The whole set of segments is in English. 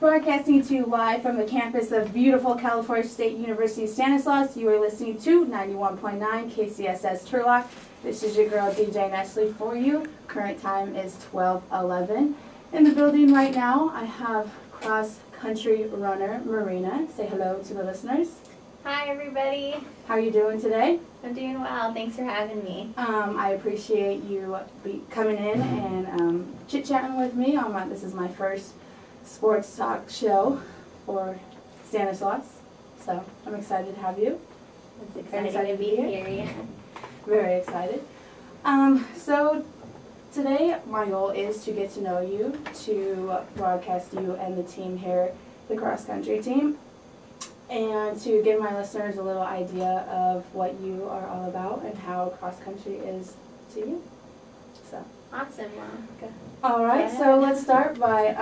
Broadcasting to you live from the campus of beautiful California State University Stanislaus. You are listening to 91.9 KCSS Turlock. This is your girl DJ Nestley for you. Current time is 12:11. In the building right now, I have cross-country runner Marina. Say hello to the listeners. Hi everybody. How are you doing today? I'm doing well. Thanks for having me. I appreciate you coming in and chit-chatting with me. This is my first sports talk show for Stanislaus, so I'm excited to have you. It's exciting to be here. Yeah. Very excited. So today my goal is to get to know you, to broadcast you and the team here, the cross-country team, and to give my listeners a little idea of what you are all about and how cross-country is to you. So. Awesome. Well, good. All right, so let's start by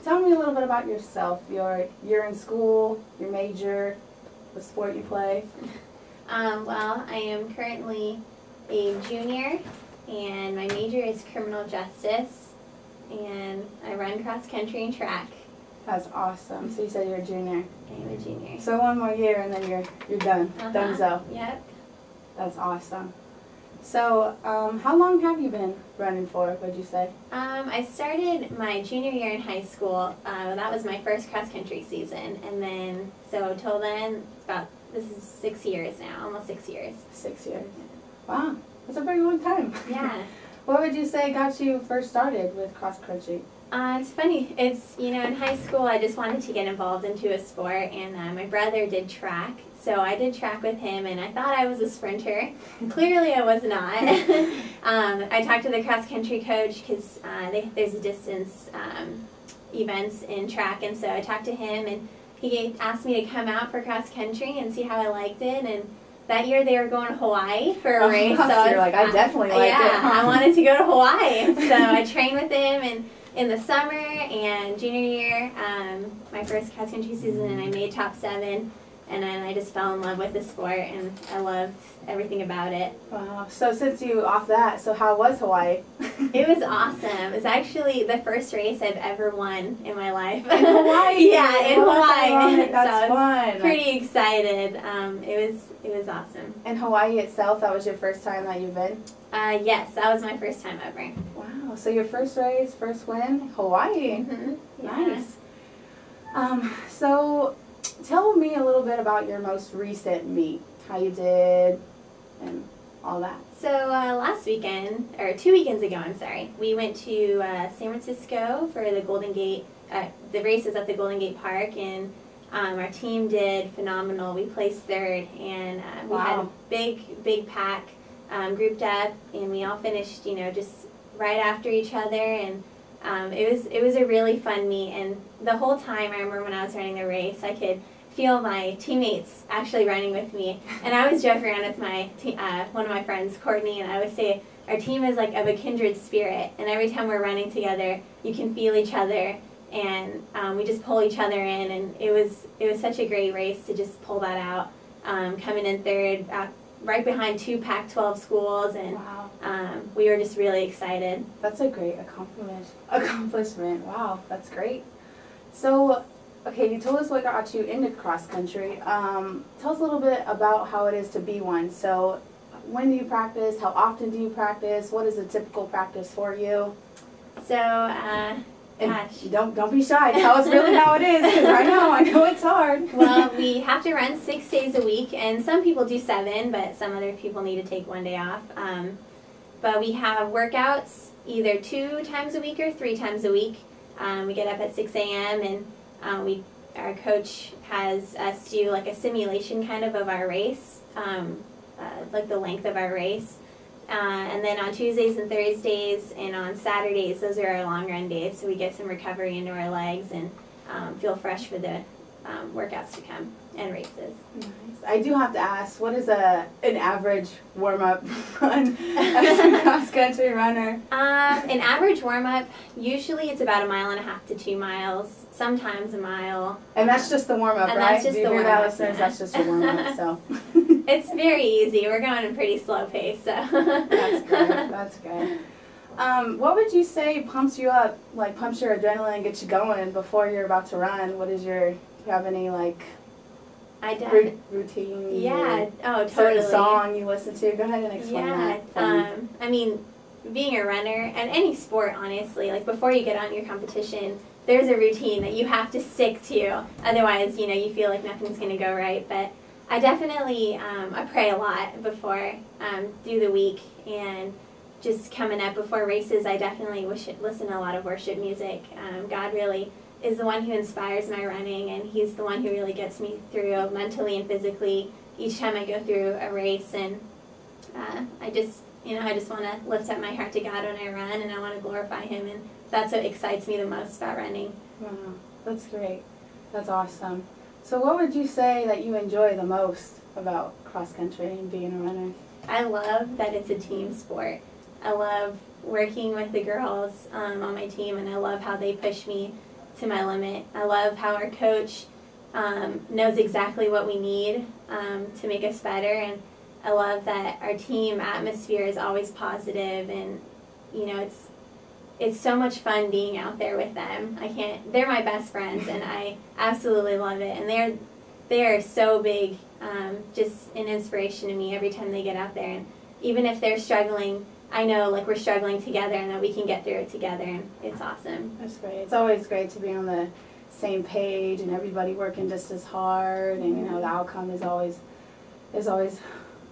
tell me a little bit about yourself. You're in school, your major, the sport you play. Well, I am currently a junior, and my major is criminal justice, and I run cross country and track. That's awesome. So you said you're a junior. I am a junior. So one more year and then you're done. Donezo. Yep. That's awesome. So how long have you been running for, would you say? I started my junior year in high school. That was my first cross country season, and then so till then, this is 6 years now, almost 6 years. 6 years. Wow, that's a very long time. Yeah. What would you say got you first started with cross country? It's funny. It's, in high school I just wanted to get involved into a sport, and my brother did track, so I did track with him, and I thought I was a sprinter. Clearly I was not. I talked to the cross-country coach because there's a distance events in track, and so I talked to him, and he asked me to come out for cross-country and see how I liked it, and that year they were going to Hawaii for a race. So you're like, I definitely liked it. Yeah, I wanted to go to Hawaii, so I trained with him, and in the summer and junior year, my first cross country season, and I made top 7, and then I just fell in love with the sport, and I loved everything about it. Wow. So since you off that, so how was Hawaii? It was awesome. It's actually the first race I've ever won in my life. In Hawaii? Yeah, in Hawaii. That's so fun. Pretty excited. It was awesome. And Hawaii itself, that was your first time that you've been? Yes, that was my first time ever. Wow. So your first race, first win, Hawaii. Mm-hmm. Nice. So tell me a little bit about your most recent meet, how you did, and all that. So last weekend, or 2 weekends ago, I'm sorry, we went to San Francisco for the Golden Gate, the races at the Golden Gate Park, and our team did phenomenal. We placed 3rd, and we had a big pack grouped up, and we all finished, just right after each other, and it was a really fun meet. And the whole time, I remember when I was running the race, I could feel my teammates actually running with me, and I was joking around with my one of my friends, Courtney, and I would say our team is like of a kindred spirit, and every time we're running together, you can feel each other, and we just pull each other in, and it was such a great race to just pull that out, coming in 3rd, right behind 2 Pac-12 schools, and wow. We were just really excited. That's a great accomplishment. Wow, that's great. So, okay, you told us what got you into cross country. Tell us a little bit about how it is to be one. So, when do you practice? How often do you practice? What is a typical practice for you? So, gosh. Don't be shy. Tell us really how it is, because I know it's hard. Well, we have to run 6 days a week, and some people do 7, but some other people need to take 1 day off. But we have workouts either 2 times a week or 3 times a week. We get up at 6 a.m. and our coach has us do like a simulation kind of our race, like the length of our race. And then on Tuesdays and Thursdays and on Saturdays, those are our long run days, so we get some recovery into our legs and feel fresh for the workouts to come and races. Nice. I do have to ask, what is an average warm-up run as a cross-country runner? An average warm-up, usually it's about 1.5 to 2 miles, sometimes a mile. And that's just the warm-up, right? That's just do you the hear that, warm-up, listeners? yeah. That's just a warm-up, so. It's very easy. We're going at a pretty slow pace, so. That's great. That's great. What would you say pumps you up, like pumps your adrenaline, gets you going before you're about to run? What is do you have any like routine? Yeah, oh totally. Certain song you listen to? Go ahead and explain that. I mean, being a runner, and any sport honestly, like before you get on your competition, there's a routine that you have to stick to. Otherwise, you feel like nothing's going to go right. But I definitely, I pray a lot before, through the week, and just coming up before races, I definitely listen to a lot of worship music. God really is the one who inspires my running, and He's the one who really gets me through mentally and physically each time I go through a race. And I just want to lift up my heart to God when I run, and I want to glorify Him, and that's what excites me the most about running. Wow, that's great. That's awesome. So what would you say that you enjoy the most about cross country and being a runner? I love that it's a team sport. I love working with the girls on my team, and I love how they push me to my limit. I love how our coach knows exactly what we need to make us better, and I love that our team atmosphere is always positive, and it's so much fun being out there with them. They're my best friends, and I absolutely love it, and they are so big, just an inspiration to me every time they get out there. And even if they're struggling, I know like we're struggling together, and that we can get through it together, and it's awesome. That's great. It's always great to be on the same page and everybody working just as hard, and the outcome is always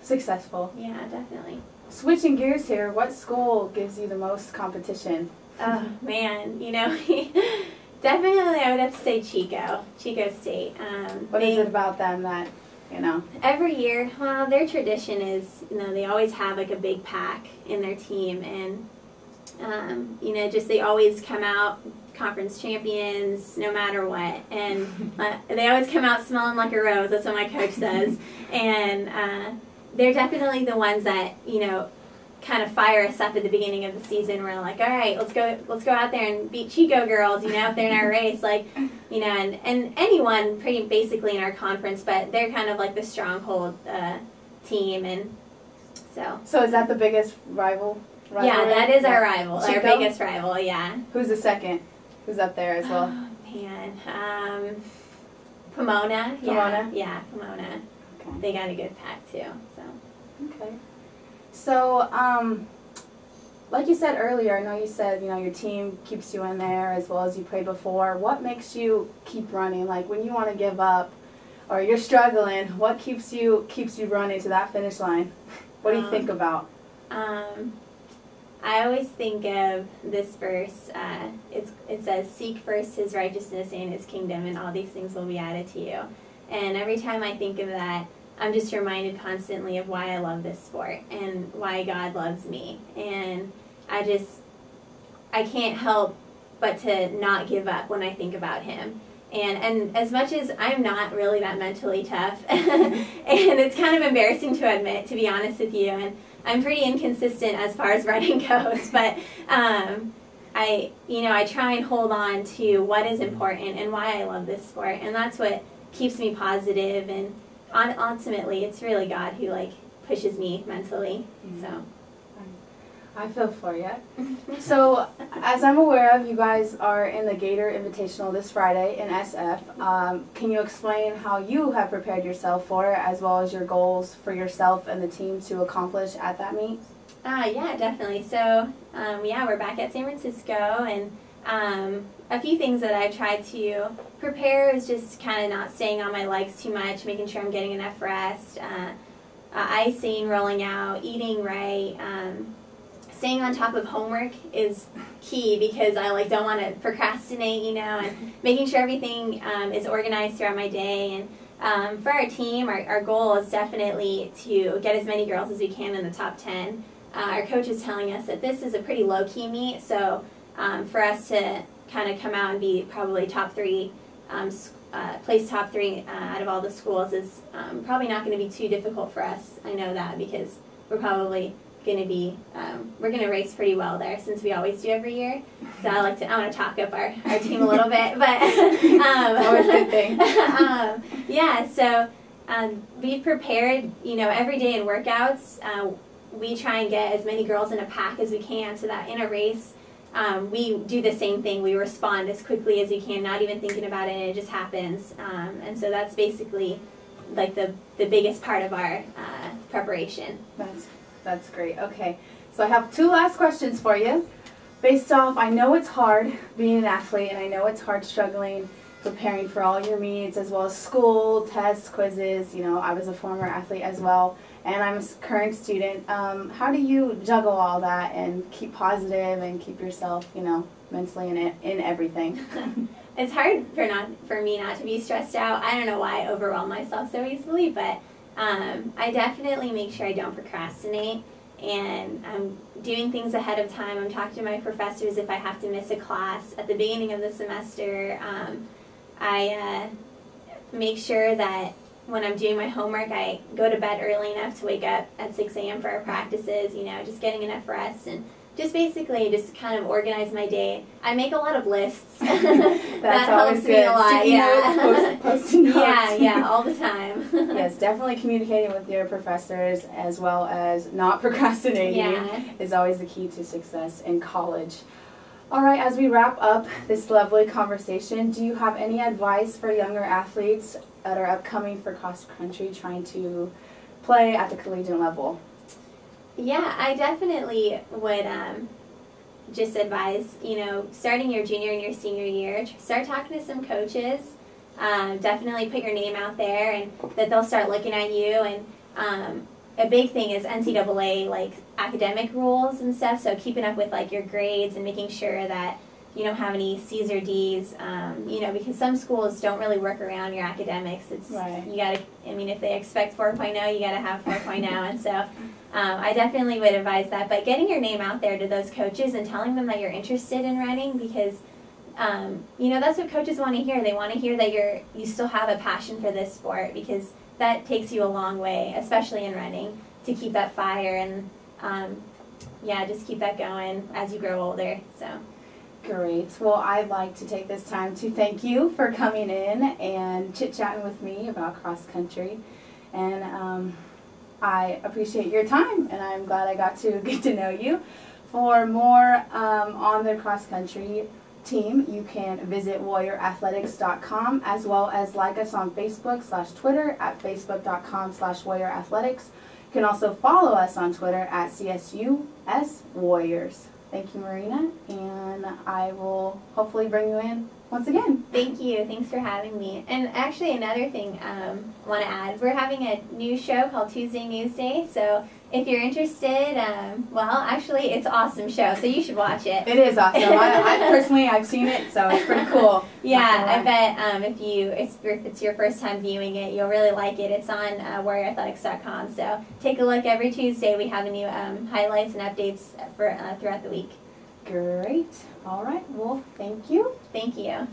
successful. Yeah, definitely. Switching gears here, what school gives you the most competition? Oh man, definitely I would have to say Cal State. What is it about them that every year, well, their tradition is, they always have like a big pack in their team, and just they always come out conference champions no matter what, and they always come out smelling like a rose. That's what my coach says. And they're definitely the ones that kind of fire us up at the beginning of the season. We're like, all right, let's go out there and beat Chico girls, if they're in our race, like, and anyone pretty basically in our conference, but they're kind of like the stronghold team, and so is that the biggest rivalry? Yeah, that is our rival, Chico? Our biggest rival. Yeah. Who's the second? Who's up there as well? Oh man, Pomona. Yeah, Pomona. Okay. They got a good pack too. Okay. So, like you said earlier, I know you said, your team keeps you in there as well as you prayed before. What makes you keep running? Like when you want to give up or you're struggling, what keeps you running to that finish line? What do you think about? I always think of this verse. It says, "Seek first His righteousness and His kingdom, and all these things will be added to you." And every time I think of that, I'm just reminded constantly of why I love this sport and why God loves me. And I can't help but to not give up when I think about Him. And as much as I'm not really that mentally tough, and it's kind of embarrassing to admit, to be honest with you, and I'm pretty inconsistent as far as running goes, but I try and hold on to what is important and why I love this sport, and that's what keeps me positive, and ultimately, it's really God who pushes me mentally. So I feel for you. So, as I'm aware of, you guys are in the Gator Invitational this Friday in SF. Can you explain how you have prepared yourself for it, as well as your goals for yourself and the team to accomplish at that meet? Yeah, definitely. So, we're back at San Francisco, and a few things that I tried to prepare is just kind of not staying on my legs too much, making sure I'm getting enough rest, icing, rolling out, eating right, staying on top of homework is key because I don't want to procrastinate, and making sure everything is organized throughout my day. And for our team, our goal is definitely to get as many girls as we can in the top 10. Our coach is telling us that this is a pretty low-key meet, so for us to kind of come out and be probably top 3, place top 3 out of all the schools is probably not going to be too difficult for us. I know that because we're probably going to be, we're going to race pretty well there since we always do every year. So I want to talk up our team a little bit, but it's always a good thing. Yeah, so we've prepared, every day in workouts. we try and get as many girls in a pack as we can so that in a race, we do the same thing. We respond as quickly as we can, not even thinking about it, and it just happens. And so that's basically like the biggest part of our preparation. That's great. Okay, so I have 2 last questions for you. Based off, I know it's hard being an athlete, and I know it's hard struggling, preparing for all your meets as well as school, tests, quizzes. You know, I was a former athlete as well, and I'm a current student. How do you juggle all that and keep positive and keep yourself, you know, mentally in everything? It's hard for me not to be stressed out. I don't know why I overwhelm myself so easily, but I definitely make sure I don't procrastinate, and I'm doing things ahead of time. I'm talking to my professors if I have to miss a class at the beginning of the semester. I make sure that when I'm doing my homework, I go to bed early enough to wake up at 6 a.m. for our practices, you know, just getting enough rest and just basically just kind of organize my day. I make a lot of lists. That helps me a lot. Yeah. Post-it notes. Yeah, all the time. Yes, definitely communicating with your professors as well as not procrastinating is always the key to success in college. All right, as we wrap up this lovely conversation, do you have any advice for younger athletes that are upcoming for cross country trying to play at the collegiate level? Yeah, I definitely would just advise, you know, starting your junior and your senior year, start talking to some coaches. Definitely put your name out there, and that they'll start looking at you. And a big thing is NCAA, like, academic rules and stuff, so keeping up with, like, your grades and making sure that you don't have any C's or D's, you know, because some schools don't really work around your academics. It's you gotta, I mean, if they expect 4.0, you gotta have 4.0, and so I definitely would advise that. But getting your name out there to those coaches and telling them that you're interested in running, because you know, that's what coaches want to hear. They want to hear that you still have a passion for this sport, because that takes you a long way, especially in running, to keep that fire and yeah, just keep that going as you grow older. So. Great. Well, I'd like to take this time to thank you for coming in and chit-chatting with me about cross country. And I appreciate your time, and I'm glad I got to get to know you. For more on the cross country team, you can visit warriorathletics.com, as well as like us on Facebook/Twitter at facebook.com/warriorathletics. You can also follow us on Twitter at CSUS Warriors. Thank you, Marina, and I will hopefully bring you in once again. Thank you. Thanks for having me. And actually, another thing I want to add, we're having a new show called Tuesday News Day, so if you're interested, well, actually, it's an awesome show, so you should watch it. It is awesome. I personally, I've seen it, so it's pretty cool. Yeah, I bet if it's your first time viewing it, you'll really like it. It's on warriorathletics.com, so take a look. Every Tuesday we have a new highlights and updates for throughout the week. Great. All right. Well, thank you. Thank you.